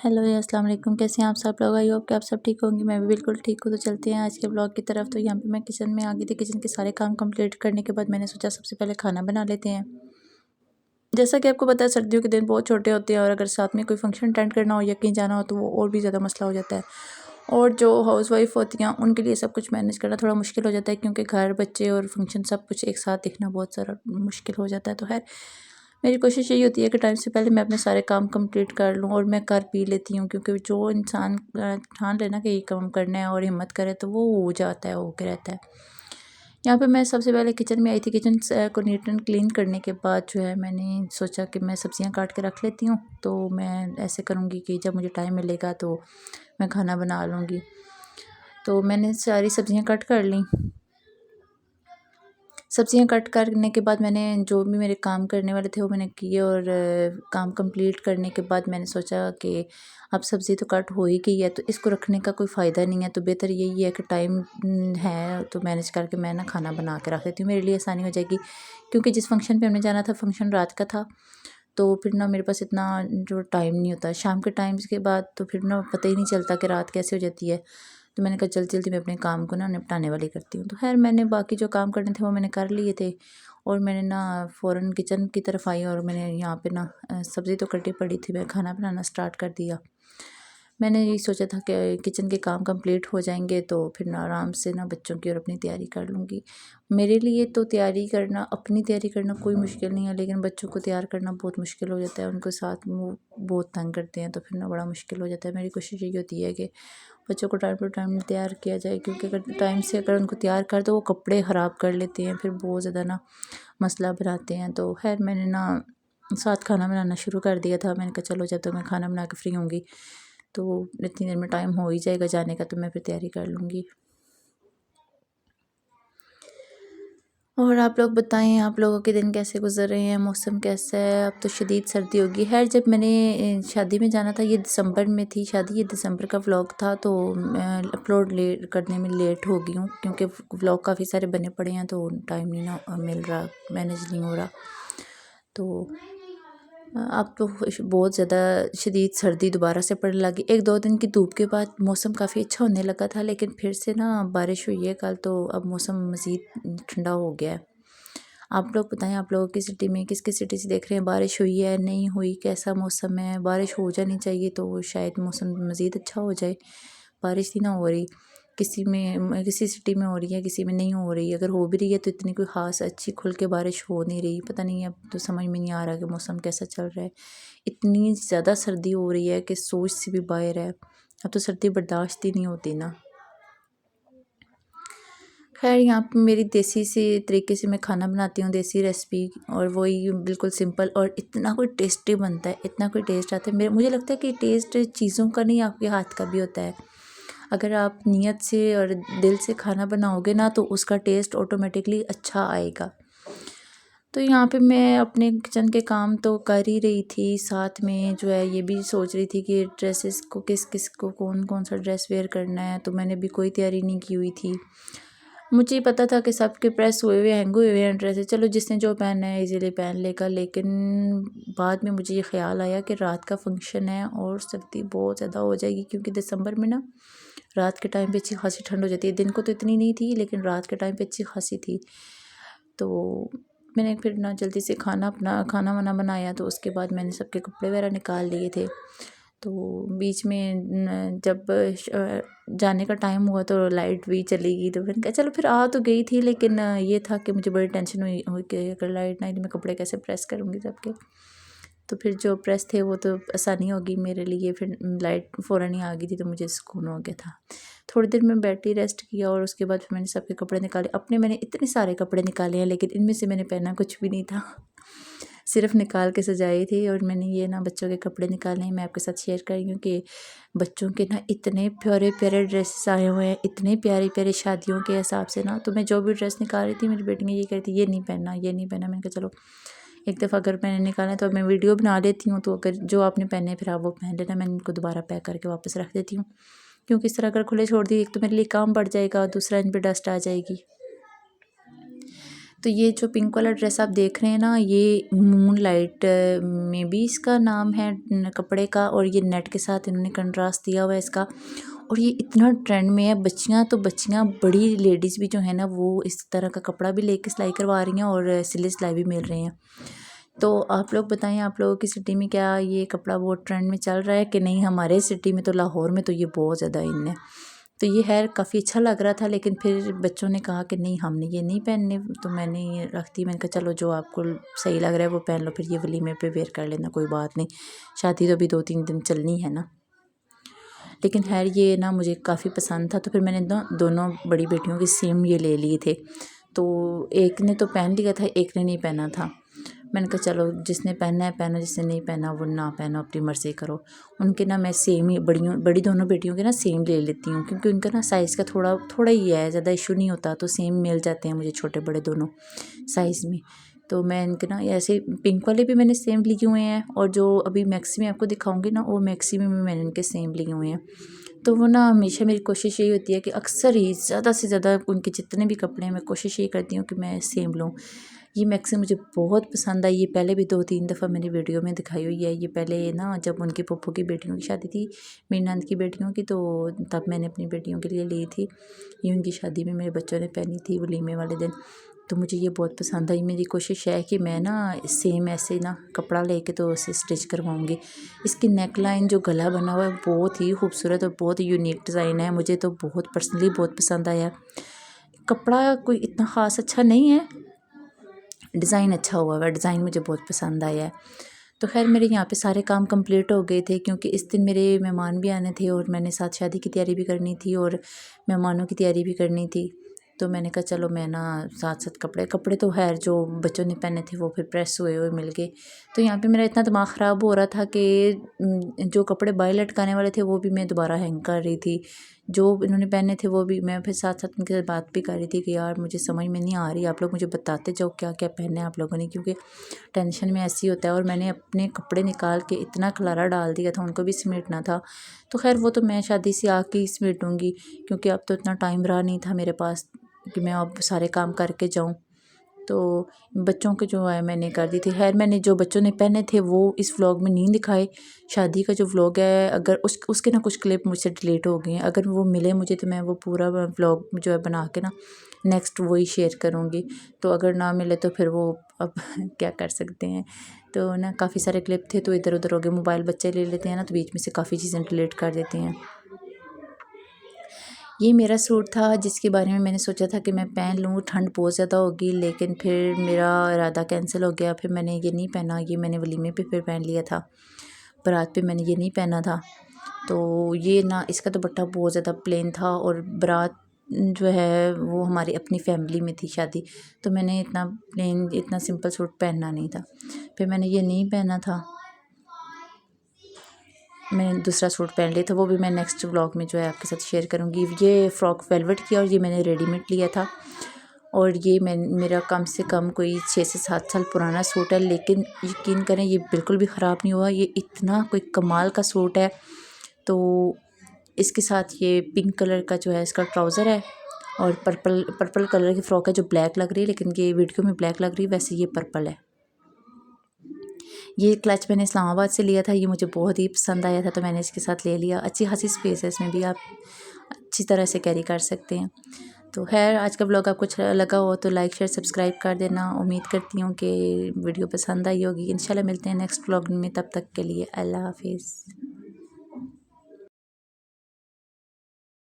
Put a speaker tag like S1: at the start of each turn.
S1: Hello जी, अस्सलाम वालेकुम। कैसे हैं आप सब लोग? आई होप कि आप सब ठीक होंगे। मैं भी बिल्कुल ठीक हूँ। तो चलते हैं आज के ब्लॉग की तरफ। तो यहाँ पे मैं किचन में आ गई थी। किचन के सारे काम कंप्लीट करने के बाद मैंने सोचा सबसे पहले खाना बना लेते हैं। जैसा कि आपको पता है, सर्दियों के दिन बहुत छोटे होते हैं और अगर साथ में कोई फंक्शन अटेंड करना हो या कहीं जाना हो तो वो और भी ज़्यादा मसला हो जाता है। और जो हाउसवाइफ होती हैं उनके लिए सब कुछ मैनेज करना थोड़ा मुश्किल हो जाता है, क्योंकि घर, बच्चे और फंक्शन सब कुछ एक साथ देखना बहुत सारा मुश्किल हो जाता है। तो खैर, मेरी कोशिश यही होती है कि टाइम से पहले मैं अपने सारे काम कंप्लीट कर लूँ और मैं कर भी लेती हूँ, क्योंकि जो इंसान ठान लेना कि ये काम करना है और हिम्मत करे तो वो हो जाता है, होके रहता है। यहाँ पे मैं सबसे पहले किचन में आई थी। किचन को नीट एंड क्लीन करने के बाद जो है मैंने सोचा कि मैं सब्जियां काट के रख लेती हूँ। तो मैं ऐसे करूँगी कि जब मुझे टाइम मिलेगा तो मैं खाना बना लूँगी। तो मैंने सारी सब्जियां कट कर ली। सब्जियां कट करने के बाद मैंने जो भी मेरे काम करने वाले थे वो मैंने किए, और काम कंप्लीट करने के बाद मैंने सोचा कि अब सब्ज़ी तो कट हो ही गई है तो इसको रखने का कोई फ़ायदा नहीं है, तो बेहतर यही है कि टाइम है तो मैनेज करके मैं ना खाना बना के रख देती हूँ, मेरे लिए आसानी हो जाएगी। क्योंकि जिस फंक्शन पे हमने जाना था, फंक्शन रात का था, तो फिर ना मेरे पास इतना जो टाइम नहीं होता। शाम के टाइम के बाद तो फिर ना पता ही नहीं चलता कि रात कैसे हो जाती है। तो मैंने कहा जल्दी जल्दी मैं अपने काम को ना निपटाने वाली करती हूँ। तो खैर, मैंने बाकी जो काम करने थे वो मैंने कर लिए थे, और मैंने ना फ़ौरन किचन की तरफ आई और मैंने यहाँ पे ना सब्ज़ी तो कटी पड़ी थी, मैं खाना बनाना स्टार्ट कर दिया। मैंने यही सोचा था कि किचन के काम कंप्लीट हो जाएंगे तो फिर ना आराम से ना बच्चों की और अपनी तैयारी कर लूँगी। मेरे लिए तो तैयारी करना, अपनी तैयारी करना कोई मुश्किल नहीं है, लेकिन बच्चों को तैयार करना बहुत मुश्किल हो जाता है। उनको साथ में वो बहुत तंग करते हैं तो फिर ना बड़ा मुश्किल हो जाता है। मेरी कोशिश यही होती है कि बच्चों को टाइम टू टाइम तैयार किया जाए, क्योंकि अगर टाइम से अगर उनको तैयार कर दो वो कपड़े ख़राब कर लेते हैं, फिर बहुत ज़्यादा ना मसला बनाते हैं। तो खैर, मैंने ना साथ खाना बनाना शुरू कर दिया था। मैंने कहा चलो जब तक मैं खाना बना के फ्री होंगी तो इतनी देर में टाइम हो ही जाएगा जाने का, तो मैं फिर तैयारी कर लूँगी। और आप लोग बताएं, आप लोगों के दिन कैसे गुजर रहे हैं? मौसम कैसा है? अब तो शदीद सर्दी होगी। खैर, जब मैंने शादी में जाना था, ये दिसंबर में थी शादी, ये दिसंबर का व्लॉग था, तो मैं अपलोड लेट करने में लेट हो गई हूँ, क्योंकि व्लॉग काफ़ी सारे बने पड़े हैं तो टाइम नहीं ना मिल रहा, मैनेज नहीं हो रहा। तो अब तो बहुत ज़्यादा शदीद सर्दी दोबारा से पड़ने लगी। 1-2 दिन की धूप के बाद मौसम काफ़ी अच्छा होने लगा था, लेकिन फिर से ना बारिश हुई है कल, तो अब मौसम मज़ीद ठंडा हो गया है। आप लोग बताएं, आप लोगों की सिटी में, किस किस सिटी से देख रहे हैं? बारिश हुई है, नहीं हुई, कैसा मौसम है? बारिश हो जानी चाहिए तो शायद मौसम मज़ीद अच्छा हो जाए। बारिश ही ना हो रही, किसी सिटी में हो रही है, किसी में नहीं हो रही। अगर हो भी रही है तो इतनी कोई ख़ास अच्छी खुल के बारिश हो नहीं रही। पता नहीं, अब तो समझ में नहीं आ रहा कि मौसम कैसा चल रहा है। इतनी ज़्यादा सर्दी हो रही है कि सोच से भी बाहर है। अब तो सर्दी बर्दाश्त ही नहीं होती ना। खैर, यहाँ पे मेरी देसी सी तरीके से मैं खाना बनाती हूँ, देसी रेसिपी, और वही बिल्कुल सिंपल, और इतना कोई टेस्टी बनता है, इतना कोई टेस्ट आता है। मुझे लगता है कि टेस्ट चीज़ों का नहीं, आपके हाथ का भी होता है। अगर आप नियत से और दिल से खाना बनाओगे ना तो उसका टेस्ट ऑटोमेटिकली अच्छा आएगा। तो यहाँ पे मैं अपने किचन के काम तो कर ही रही थी, साथ में जो है ये भी सोच रही थी कि ड्रेसेस को किस किस को कौन कौन सा ड्रेस वेयर करना है। तो मैंने भी कोई तैयारी नहीं की हुई थी। मुझे पता था कि सबके प्रेस हुए हुए, हैंग हुए हुए हैं ड्रेसेस, चलो जिसने जो पहनना है इजीली पहन लेगा। लेकिन बाद में मुझे ये ख्याल आया कि रात का फंक्शन है और सर्दी बहुत ज़्यादा हो जाएगी, क्योंकि दिसंबर में ना रात के टाइम पे अच्छी खासी ठंड हो जाती है। दिन को तो इतनी नहीं थी, लेकिन रात के टाइम पे अच्छी खासी थी। तो मैंने फिर ना जल्दी से अपना खाना वाना बनाया, तो उसके बाद मैंने सबके कपड़े वगैरह निकाल लिए थे। तो बीच में जब जाने का टाइम हुआ तो लाइट भी चली गई, तो मैंने कहा चलो, फिर आ तो गई थी, लेकिन ये था कि मुझे बड़ी टेंशन हुई कि अगर लाइट ना आई तो मैं कपड़े कैसे प्रेस करूँगी सबके। तो फिर जो प्रेस थे वो तो आसानी होगी मेरे लिए। फिर लाइट फ़ौरन ही आ गई थी तो मुझे सुकून हो गया था। थोड़ी देर मैं बैठी, रेस्ट किया, और उसके बाद फिर मैंने सबके कपड़े निकाले। अपने मैंने इतने सारे कपड़े निकाले हैं, लेकिन इनमें से मैंने पहना कुछ भी नहीं था, सिर्फ निकाल के सजाई थी। और मैंने ये ना बच्चों के कपड़े निकाले हैं, मैं आपके साथ शेयर कर रही हूँ कि बच्चों के ना इतने प्यारे प्यारे ड्रेसेस आए हुए हैं, इतने प्यारे प्यारे शादियों के हिसाब से ना। तो मैं जो भी ड्रेस निकाल रही थी, मेरी बेटी ने ये कह रही थी ये नहीं पहनना, ये नहीं पहनना। मैंने कहा चलो, एक दफ़ा अगर मैंने निकाला तो मैं वीडियो बना लेती हूँ, तो अगर जो आपने पहने फिर आप वो पहन लेना। मैं इनको दोबारा पैक करके वापस रख देती हूँ, क्योंकि इस तरह अगर खुले छोड़ दिए, एक तो मेरे लिए काम बढ़ जाएगा और दूसरा इन पर डस्ट आ जाएगी। तो ये जो पिंक वाला ड्रेस आप देख रहे हैं ना, ये मून लाइट में भी इसका नाम है कपड़े का, और ये नेट के साथ इन्होंने कंट्रास्ट दिया हुआ है इसका। और ये इतना ट्रेंड में है, बच्चियाँ तो बच्चियाँ, बड़ी लेडीज़ भी जो है ना वो इस तरह का कपड़ा भी लेके सिलाई करवा रही हैं और सिले सिलाई भी मिल रहे हैं। तो आप लोग बताएं, आप लोगों की सिटी में क्या ये कपड़ा बहुत ट्रेंड में चल रहा है कि नहीं? हमारे सिटी में तो लाहौर में तो ये बहुत ज़्यादा इन है। तो ये है काफ़ी अच्छा लग रहा था, लेकिन फिर बच्चों ने कहा कि नहीं हमने ये नहीं पहनने, तो मैंने ये रख दी। मैंने कहा चलो जो आपको सही लग रहा है वो पहन लो, फिर ये वलीमे पे वेयर कर लेना, कोई बात नहीं, शादी तो अभी 2-3 दिन चलनी है ना। लेकिन खैर ये ना मुझे काफ़ी पसंद था, तो फिर मैंने दोनों बड़ी बेटियों के सेम ये ले लिए थे। तो एक ने तो पहन लिया था, एक ने नहीं पहना था। मैंने कहा चलो जिसने पहनना है पहनो, जिसने नहीं पहना वो ना पहनो, अपनी मर्ज़ी करो। उनके ना मैं सेम ही बड़ी दोनों बेटियों के ना सेम ले लेती हूँ, क्योंकि उनका ना साइज़ का थोड़ा ही है, ज़्यादा इशू नहीं होता, तो सेम मिल जाते हैं मुझे छोटे बड़े दोनों साइज़ में। तो मैं इनके ना ऐसे पिंक वाले भी मैंने सेम लिए हुए हैं, और जो अभी मैक्सी में आपको दिखाऊंगी ना वो मैक्सी में भी मैंने इनके सेम लिए हुए हैं। तो वो ना हमेशा मेरी कोशिश यही होती है कि अक्सर ही ज़्यादा से ज़्यादा उनके जितने भी कपड़े हैं मैं कोशिश ये करती हूँ कि मैं सेम लूँ। ये मैक्सी मुझे बहुत पसंद आई, ये पहले भी 2-3 दफ़ा मैंने वीडियो में दिखाई हुई है। ये पहले ना जब उनकी पप्पू की बेटियों की शादी थी, मेरी नंद की बेटियों की, तो तब मैंने अपनी बेटियों के लिए ली थी। ये उनकी शादी में मेरे बच्चों ने पहनी थी वलीमे वाले दिन। तो मुझे ये बहुत पसंद आई। मेरी कोशिश है कि मैं ना सेम ऐसे ना कपड़ा लेके तो उसे स्टिच करवाऊँगी। इसकी नेक लाइन जो गला बना हुआ है बहुत ही खूबसूरत और बहुत यूनिक डिज़ाइन है, मुझे तो बहुत पर्सनली बहुत पसंद आया। कपड़ा कोई इतना ख़ास अच्छा नहीं है, डिज़ाइन अच्छा हुआ है, डिज़ाइन मुझे बहुत पसंद आया है। तो खैर मेरे यहाँ पे सारे काम कंप्लीट हो गए थे, क्योंकि इस दिन मेरे मेहमान भी आने थे और मैंने साथ शादी की तैयारी भी करनी थी और मेहमानों की तैयारी भी करनी थी। तो मैंने कहा चलो मैं ना साथ साथ कपड़े तो खैर जो बच्चों ने पहने थे वो फिर प्रेस हुए हुए मिल गए। तो यहाँ पे मेरा इतना दिमाग ख़राब हो रहा था कि जो कपड़े बाहर लटकाने वाले थे वो भी मैं दोबारा हैंग कर रही थी, जो इन्होंने पहने थे वो भी। मैं फिर साथ साथ उनके साथ बात भी कर रही थी कि यार मुझे समझ में नहीं आ रही, आप लोग मुझे बताते जाओ क्या क्या पहने आप लोगों ने, क्योंकि टेंशन में ऐसी होता है। और मैंने अपने कपड़े निकाल के इतना खलारा डाल दिया था, उनको भी समेटना था। तो खैर वो तो मैं शादी से आके ही समेटूँगी, क्योंकि अब तो इतना टाइम रहा नहीं था मेरे पास कि मैं अब सारे काम करके जाऊँ। तो बच्चों के जो है मैंने कर दी थी। खैर मैंने जो बच्चों ने पहने थे वो इस व्लॉग में नहीं दिखाए। शादी का जो व्लॉग है अगर उसके ना कुछ क्लिप मुझसे डिलीट हो गए हैं, अगर वो मिले मुझे तो मैं वो पूरा व्लॉग जो है बना के ना नेक्स्ट वही शेयर करूँगी। तो अगर ना मिले तो फिर वो अब क्या कर सकते हैं। तो ना काफ़ी सारे क्लिप थे तो इधर उधर हो गए, मोबाइल बच्चे ले लेते हैं ना तो बीच में से काफ़ी चीज़ें डिलीट कर देते हैं। ये मेरा सूट था जिसके बारे में मैंने सोचा था कि मैं पहन लूँ, ठंड बहुत ज़्यादा होगी, लेकिन फिर मेरा इरादा कैंसिल हो गया। फिर मैंने ये नहीं पहना, ये मैंने वलीमे पे फिर पहन लिया था, बारात पे मैंने ये नहीं पहना था। तो ये ना इसका दुपट्टा बहुत ज़्यादा प्लेन था, और बारात जो है वो हमारी अपनी फैमिली में थी शादी, तो मैंने इतना प्लेन इतना सिंपल सूट पहनना नहीं था, फिर मैंने ये नहीं पहना था। मैंने दूसरा सूट पहन लिया था, वो भी मैं नेक्स्ट व्लॉग में जो है आपके साथ शेयर करूँगी। ये फ़्रॉक वेलवेट की और ये मैंने रेडीमेड लिया था, और ये मेरा कम से कम कोई 6 से 7 साल पुराना सूट है, लेकिन यकीन करें ये बिल्कुल भी ख़राब नहीं हुआ। ये इतना कोई कमाल का सूट है। तो इसके साथ ये पिंक कलर का जो है इसका ट्राउज़र है, और पर्पल कलर की फ़्रॉक है जो ब्लैक लग रही है, लेकिन ये वीडियो में ब्लैक लग रही है, वैसे ये पर्पल है। ये क्लच मैंने इस्लामाबाद से लिया था, ये मुझे बहुत ही पसंद आया था तो मैंने इसके साथ ले लिया। अच्छी खासी स्पेस है इसमें भी, आप अच्छी तरह से कैरी कर सकते हैं। तो खैर आज का ब्लॉग आपको अच्छा लगा हो तो लाइक शेयर सब्सक्राइब कर देना। उम्मीद करती हूँ कि वीडियो पसंद आई होगी। इंशाल्लाह मिलते हैं नेक्स्ट ब्लॉग में, तब तक के लिए अल्लाह हाफिज़।